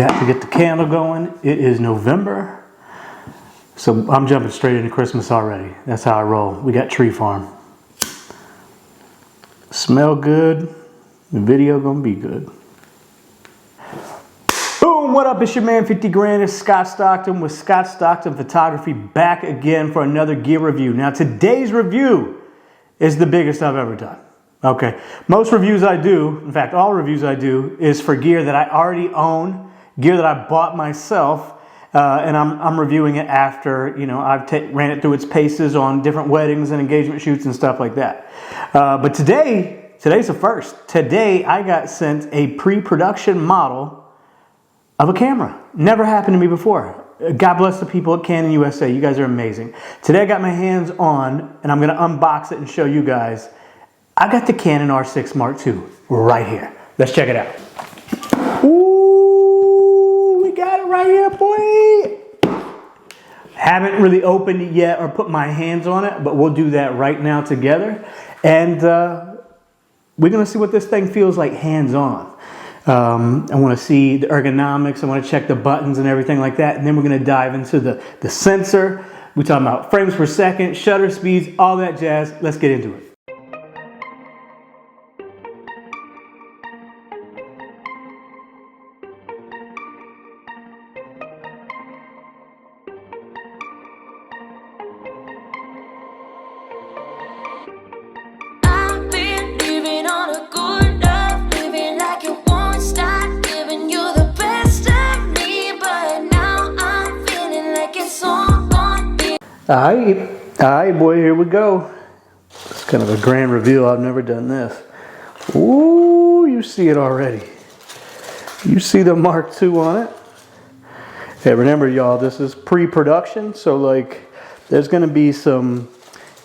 Got to get the candle going. It is November, so I'm jumping straight into Christmas already. That's how I roll. We got Tree Farm. Smell good. The video gonna be good. Boom, what up? It's your man 50 Grand. It's Scott Stockton with Scott Stockton Photography, back again for another gear review. Now today's review is the biggest I've ever done. Okay, most reviews I do, in fact all reviews I do, is for gear that I already own, gear that I bought myself, and I'm reviewing it after, you know, I've ran it through its paces on different weddings and engagement shoots and stuff like that. But today's the first. Today I got sent a pre-production model of a camera. Never happened to me before. God bless the people at Canon USA. You guys are amazing. Today I got my hands on, and I'm going to unbox it and show you guys. I got the Canon R6 Mark II right here. Let's check it out. Ooh, we got it right here, boy. Haven't really opened it yet or put my hands on it, but we'll do that right now together. And we're going to see what this thing feels like hands-on. I want to see the ergonomics. I want to check the buttons and everything like that. And then we're going to dive into the sensor. We're talking about frames per second, shutter speeds, all that jazz. Let's get into it. Alright, boy, here we go. It's kind of a grand reveal. I've never done this. Ooh, you see it already. You see the Mark II on it. Hey, remember, y'all, this is pre-production, so like, there's going to be some,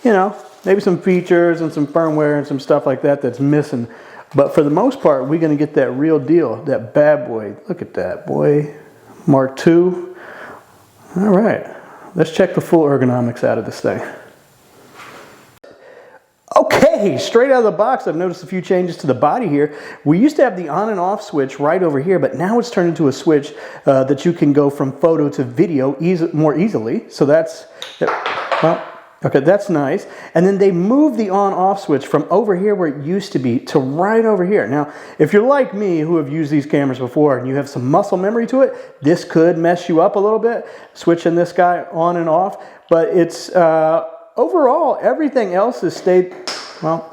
you know, maybe some features and some firmware and some stuff like that that's missing. But for the most part, we're going to get that real deal, that bad boy. Look at that, boy. Mark II. All right. Let's check the full ergonomics out of this thing. Okay, straight out of the box, I've noticed a few changes to the body here. We used to have the on and off switch right over here, but now it's turned into a switch that you can go from photo to video more easily. So that's, well, okay, that's nice. And then they moved the on-off switch from over here where it used to be to right over here. Now, if you're like me who have used these cameras before and you have some muscle memory to it, this could mess you up a little bit, switching this guy on and off. But it's, overall, everything else has stayed, well,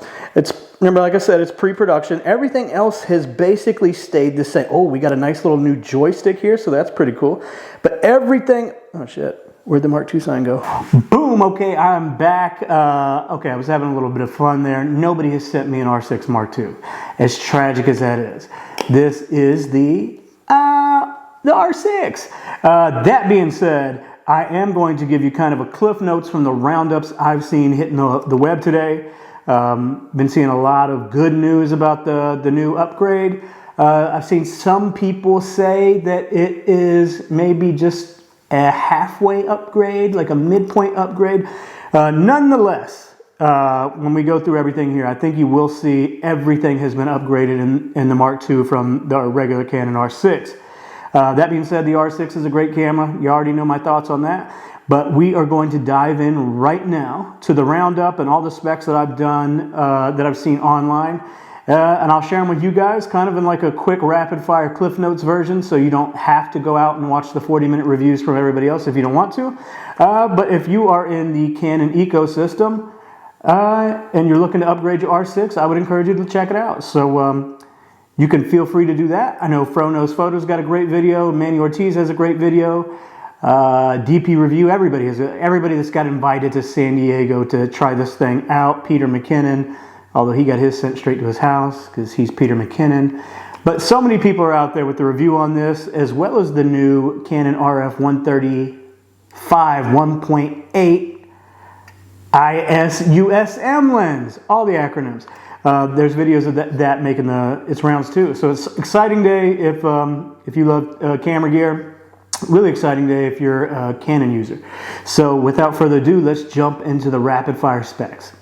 remember, like I said, it's pre-production. Everything else has basically stayed the same. Oh, we got a nice little new joystick here, so that's pretty cool. But everything, oh shit. Where'd the Mark II sign go? Boom, okay, I'm back. Okay, I was having a little bit of fun there. Nobody has sent me an R6 Mark II, as tragic as that is. This is the R6. That being said, I am going to give you kind of a cliff notes from the roundups I've seen hitting the web today. Been seeing a lot of good news about the new upgrade. I've seen some people say that it is maybe just a halfway upgrade, like a midpoint upgrade. Nonetheless, when we go through everything here, I think you will see everything has been upgraded in the Mark II from the regular Canon R6. That being said, the R6 is a great camera. You already know my thoughts on that. But we are going to dive in right now to the roundup and all the specs that I've done, that I've seen online. And I'll share them with you guys kind of in like a quick rapid fire Cliff Notes version, so you don't have to go out and watch the 40-minute reviews from everybody else if you don't want to. But if you are in the Canon ecosystem and you're looking to upgrade your R6, I would encourage you to check it out. So you can feel free to do that. I know Fro Knows Photos got a great video. Manny Ortiz has a great video. DP Review, everybody that's got invited to San Diego to try this thing out. Peter McKinnon, although he got his sent straight to his house because he's Peter McKinnon. But so many people are out there with the review on this, as well as the new Canon RF 135 1.8 IS-USM lens, all the acronyms. There's videos of that making its rounds too. So it's an exciting day if you love camera gear. Really exciting day if you're a Canon user. So without further ado, let's jump into the rapid fire specs.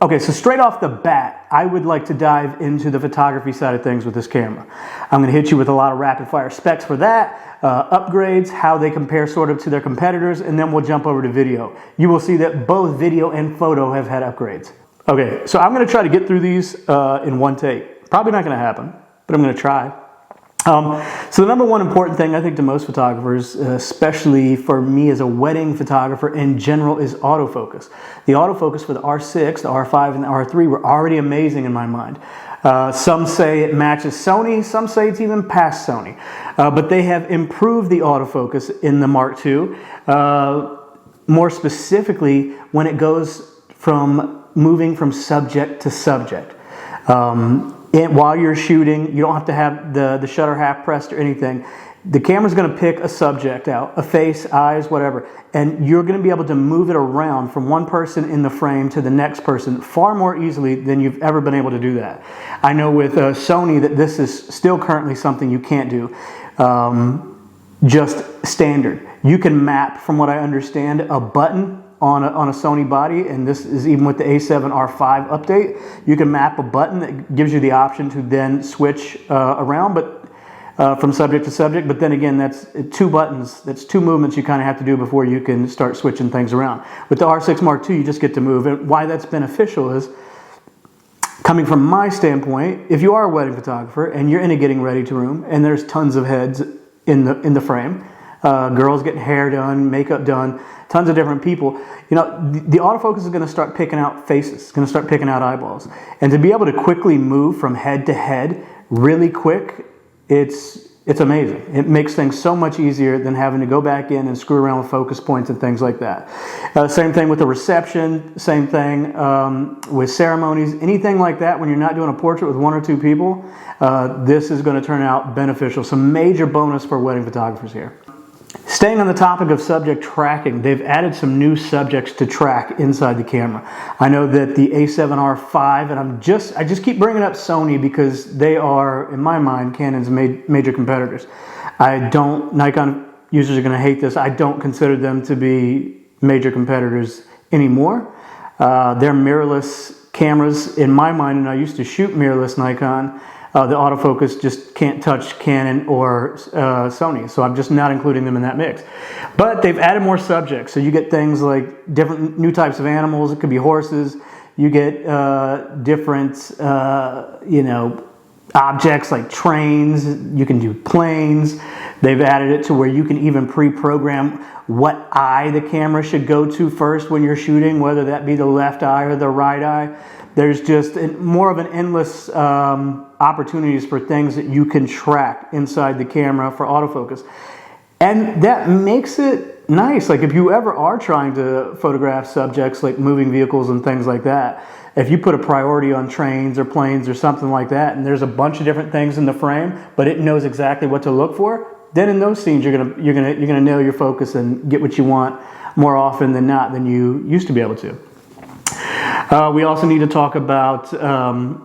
Okay, so straight off the bat, I would like to dive into the photography side of things with this camera. I'm going to hit you with a lot of rapid fire specs for that, upgrades, how they compare sort of to their competitors, and then we'll jump over to video. You will see that both video and photo have had upgrades. Okay, so I'm going to try to get through these in one take. Probably not going to happen, but I'm going to try. So the number one important thing I think to most photographers, especially for me as a wedding photographer in general, is autofocus. The autofocus for the R6, the R5, and the R3 were already amazing in my mind. Some say it matches Sony, some say it's even past Sony. But they have improved the autofocus in the Mark II, more specifically when it goes from moving from subject to subject. While you're shooting, you don't have to have the shutter half pressed or anything. The camera's going to pick a subject out, a face, eyes, whatever, and you're going to be able to move it around from one person in the frame to the next person far more easily than you've ever been able to do that. I know with Sony that this is still currently something you can't do, just standard. You can map, from what I understand, a button on a Sony body, and this is even with the A7 R5 update. You can map a button that gives you the option to then switch around, but from subject to subject. But then again, that's two buttons, that's two movements you kind of have to do before you can start switching things around. With the R6 Mark II, you just get to move. And why that's beneficial is, coming from my standpoint, if you are a wedding photographer and you're in a getting ready to room and there's tons of heads in the frame, girls getting hair done, makeup done, tons of different people, you know, the autofocus is going to start picking out faces. It's going to start picking out eyeballs. And to be able to quickly move from head to head really quick, it's amazing. It makes things so much easier than having to go back in and screw around with focus points and things like that. Same thing with the reception, same thing with ceremonies, anything like that. When you're not doing a portrait with one or two people, this is going to turn out beneficial. Some major bonus for wedding photographers here. Staying on the topic of subject tracking, they've added some new subjects to track inside the camera. I know that the A7R5, and I just keep bringing up Sony because they are, in my mind, Canon's major competitors. Nikon users are going to hate this, I don't consider them to be major competitors anymore. They're mirrorless cameras in my mind, and I used to shoot mirrorless Nikon. The autofocus just can't touch Canon or Sony, so I'm just not including them in that mix. But they've added more subjects, so you get things like different new types of animals. It could be horses. You get different, objects like trains. You can do planes. They've added it to where you can even pre-program what eye the camera should go to first when you're shooting, whether that be the left eye or the right eye. There's just more of an endless opportunities for things that you can track inside the camera for autofocus. And that makes it nice. Like if you ever are trying to photograph subjects like moving vehicles and things like that, if you put a priority on trains or planes or something like that, and there's a bunch of different things in the frame, but it knows exactly what to look for, then in those scenes you're gonna nail your focus and get what you want more often than not than you used to be able to. We also need to talk about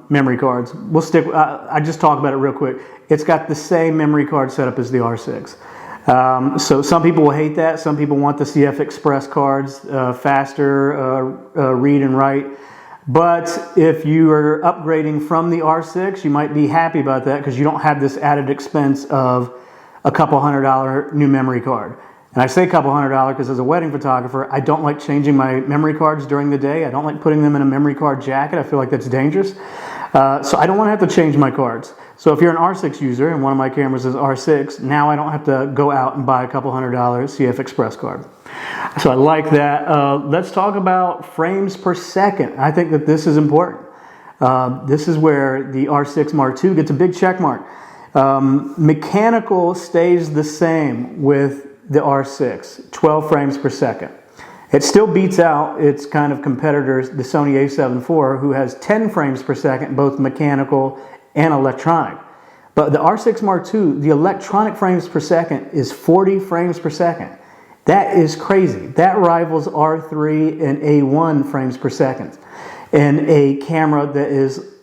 memory cards. I just talk about it real quick. It's got the same memory card setup as the R6. So some people will hate that. Some people want the CF Express cards, faster read and write. But if you are upgrading from the R6, you might be happy about that because you don't have this added expense of a couple $100 new memory card. And I say a couple $100 because as a wedding photographer, I don't like changing my memory cards during the day. I don't like putting them in a memory card jacket. I feel like that's dangerous. So I don't want to have to change my cards. So if you're an R6 user and one of my cameras is R6, now I don't have to go out and buy a couple $100 CF Express card. So I like that. Let's talk about frames per second. I think that this is important. This is where the R6 Mark II gets a big check mark. Mechanical stays the same with the R6, 12 frames per second. It still beats out its kind of competitors, the Sony a7 IV, who has 10 frames per second, both mechanical and electronic. But the R6 Mark II, the electronic frames per second is 40 frames per second. That is crazy. That rivals R3 and A1 frames per second. And a camera that is,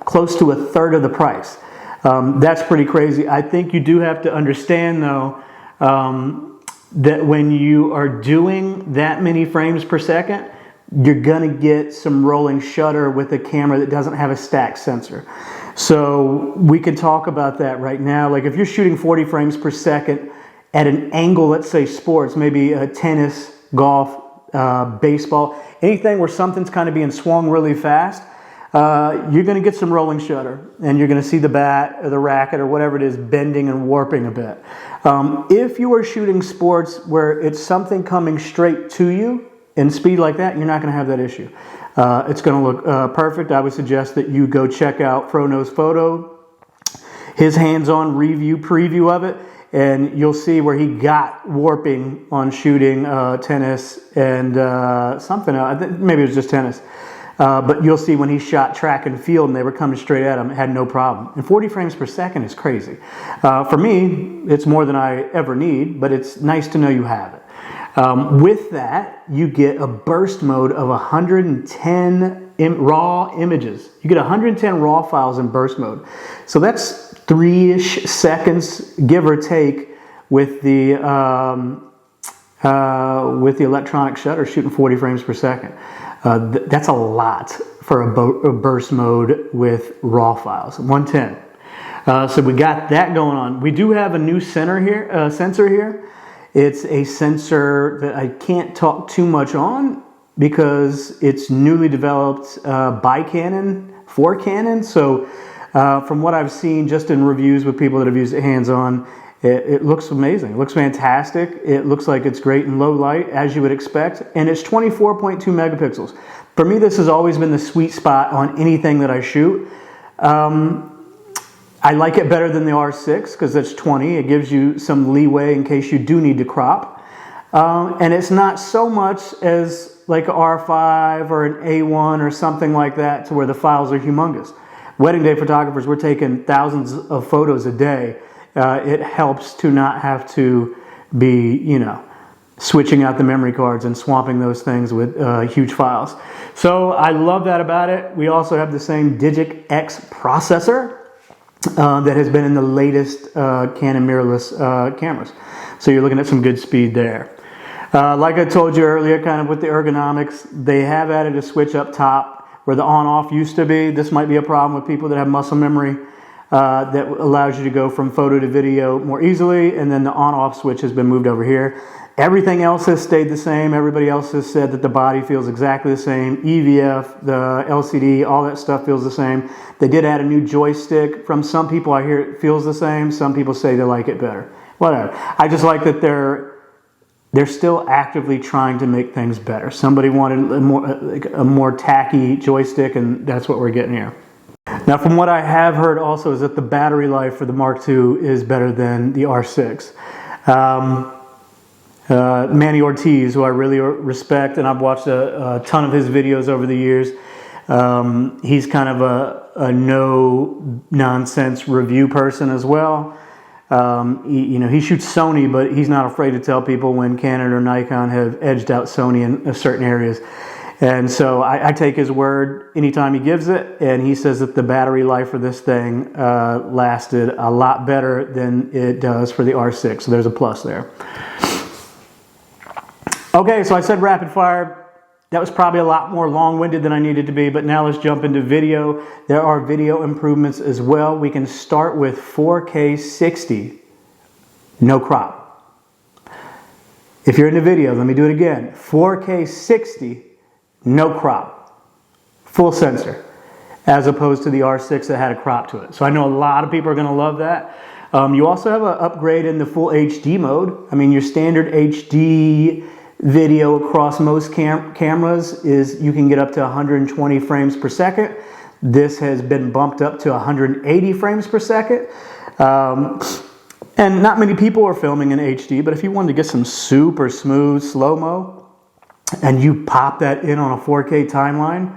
close to a third of the price. That's pretty crazy. I think you do have to understand, though, that when you are doing that many frames per second, you're gonna get some rolling shutter with a camera that doesn't have a stack sensor. So we can talk about that right now. Like if you're shooting 40 frames per second at an angle, let's say sports, maybe tennis, golf, baseball, anything where something's kind of being swung really fast, you're going to get some rolling shutter, and you're going to see the bat or the racket or whatever it is bending and warping a bit. If you are shooting sports where it's something coming straight to you in speed like that, you're not going to have that issue. It's going to look perfect. I would suggest that you go check out Fro Knows Photo, his hands-on preview of it, and you'll see where he got warping on shooting tennis and something else. Maybe it was just tennis. But you'll see when he shot track and field and they were coming straight at him, it had no problem. And 40 frames per second is crazy. For me, it's more than I ever need, but it's nice to know you have it. With that, you get a burst mode of 110 raw images. You get 110 raw files in burst mode. So that's 3-ish seconds, give or take, with the electronic shutter shooting 40 frames per second. That's a lot for a burst mode with raw files, 110. So we got that going on. We do have a new sensor here. It's a sensor that I can't talk too much on because it's newly developed by Canon, for Canon. So from what I've seen just in reviews with people that have used it hands-on, it looks amazing. It looks fantastic. It looks like it's great in low light, as you would expect. And it's 24.2 megapixels. For me, this has always been the sweet spot on anything that I shoot. I like it better than the R6 because it's 20. It gives you some leeway in case you do need to crop. And it's not so much as like an R5 or an A1 or something like that to where the files are humongous. Wedding day photographers, we're taking thousands of photos a day. It helps to not have to be, switching out the memory cards and swamping those things with huge files. So I love that about it. We also have the same Digic X processor that has been in the latest Canon mirrorless cameras. So you're looking at some good speed there. Like I told you earlier, kind of with the ergonomics, they have added a switch up top where the on-off used to be. This might be a problem with people that have muscle memory. That allows you to go from photo to video more easily, and then the on-off switch has been moved over here. Everything else has stayed the same. Everybody else has said that the body feels exactly the same. EVF, the LCD, all that stuff feels the same. They did add a new joystick. From some people I hear it feels the same. Some people say they like it better. Whatever. I just like that they're still actively trying to make things better. Somebody wanted a more tacky joystick, and that's what we're getting here. Now, from what I have heard also is that the battery life for the Mark II is better than the R6. Manny Ortiz, who I really respect, and I've watched a ton of his videos over the years, he's kind of a no-nonsense review person as well. He shoots Sony, but he's not afraid to tell people when Canon or Nikon have edged out Sony in certain areas. And so I take his word anytime he gives it, and he says that the battery life for this thing lasted a lot better than it does for the R6, so there's a plus there. Okay, so I said rapid fire. That was probably a lot more long-winded than I needed to be, but now let's jump into video. There are video improvements as well. We can start with 4K 60, no crop. If you're into video, let me do it again. 4K 60, no crop, full sensor, as opposed to the R6 that had a crop to it. So I know a lot of people are going to love that. You also have an upgrade in the full HD mode. I mean, your standard HD video across most cameras is you can get up to 120 frames per second. This has been bumped up to 180 frames per second. And not many people are filming in HD, but if you wanted to get some super smooth slow-mo, and you pop that in on a 4K timeline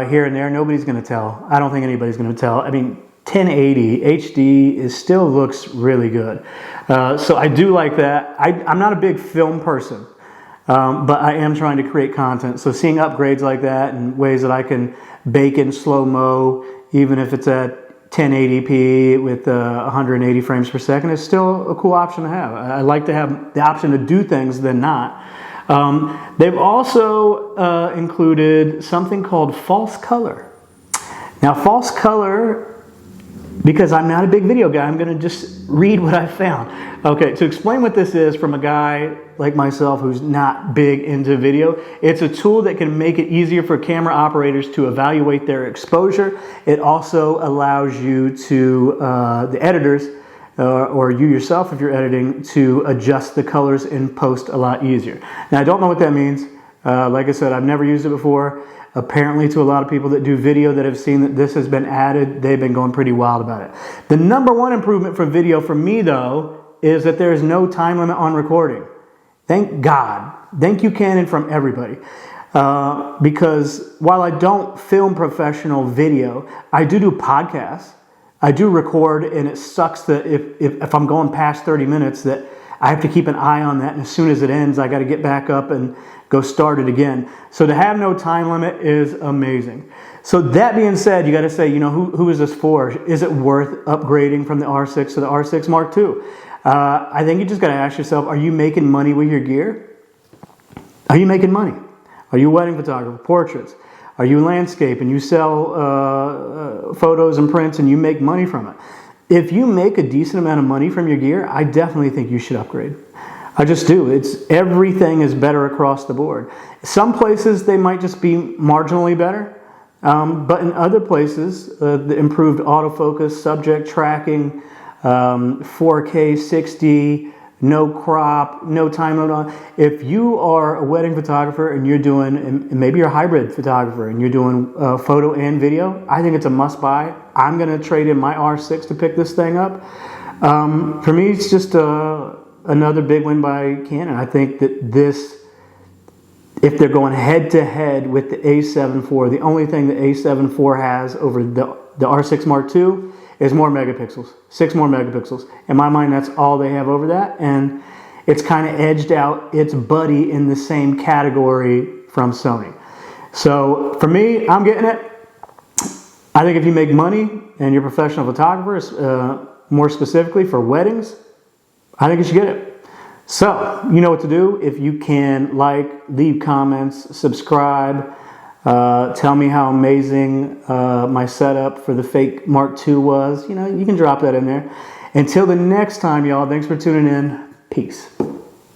here and there, nobody's going to tell. I don't think anybody's going to tell. I mean, 1080 HD still looks really good. So I do like that. I'm not a big film person, but I am trying to create content. So seeing upgrades like that and ways that I can bake in slow-mo, even if it's at 1080p with 180 frames per second, is still a cool option to have. I like to have the option to do things than not. They've also included something called false color. Now, false color, because I'm not a big video guy, I'm going to just read what I found. Okay, to explain what this is from a guy like myself who's not big into video, it's a tool that can make it easier for camera operators to evaluate their exposure. It also allows you to, the editors, or you yourself if you're editing, to adjust the colors in post a lot easier. Now, I don't know what that means. Like I said, I've never used it before. Apparently, to a lot of people that do video that have seen that this has been added, they've been going pretty wild about it. The number one improvement for video for me, though, is that there is no time limit on recording. Thank God. Thank you, Canon, from everybody. Because while I don't film professional video, I do podcasts. I do record, and it sucks that if I'm going past 30 minutes that I have to keep an eye on that, and as soon as it ends, I got to get back up and go start it again. So to have no time limit is amazing. So that being said, you got to say, you know, who is this for? Is it worth upgrading from the R6 to the R6 Mark II? I think you just got to ask yourself, are you making money with your gear? Are you making money? Are you a wedding photographer, portraits? Are you landscape and you sell photos and prints and you make money from it? If you make a decent amount of money from your gear, I definitely think you should upgrade. I just do. Everything is better across the board. Some places they might just be marginally better, but in other places, the improved autofocus, subject tracking, 4K 60, no crop, no time limit on. If you are a wedding photographer and you're doing, and maybe you're a hybrid photographer and you're doing photo and video, I think it's a must buy. I'm going to trade in my R6 to pick this thing up. For me, it's just another big win by Canon. I think that this, if they're going head to head with the A7 IV, the only thing the A7 IV has over the R6 Mark II is more megapixels, 6 more megapixels. In my mind, that's all they have over that, and it's kind of edged out its buddy in the same category from Sony. So for me, I'm getting it. I think if you make money and you're a professional photographer, more specifically for weddings, I think you should get it. So you know what to do. If you can leave comments, subscribe, tell me how amazing my setup for the fake Mark II was. You know, you can drop that in there. Until the next time, y'all, thanks for tuning in. Peace.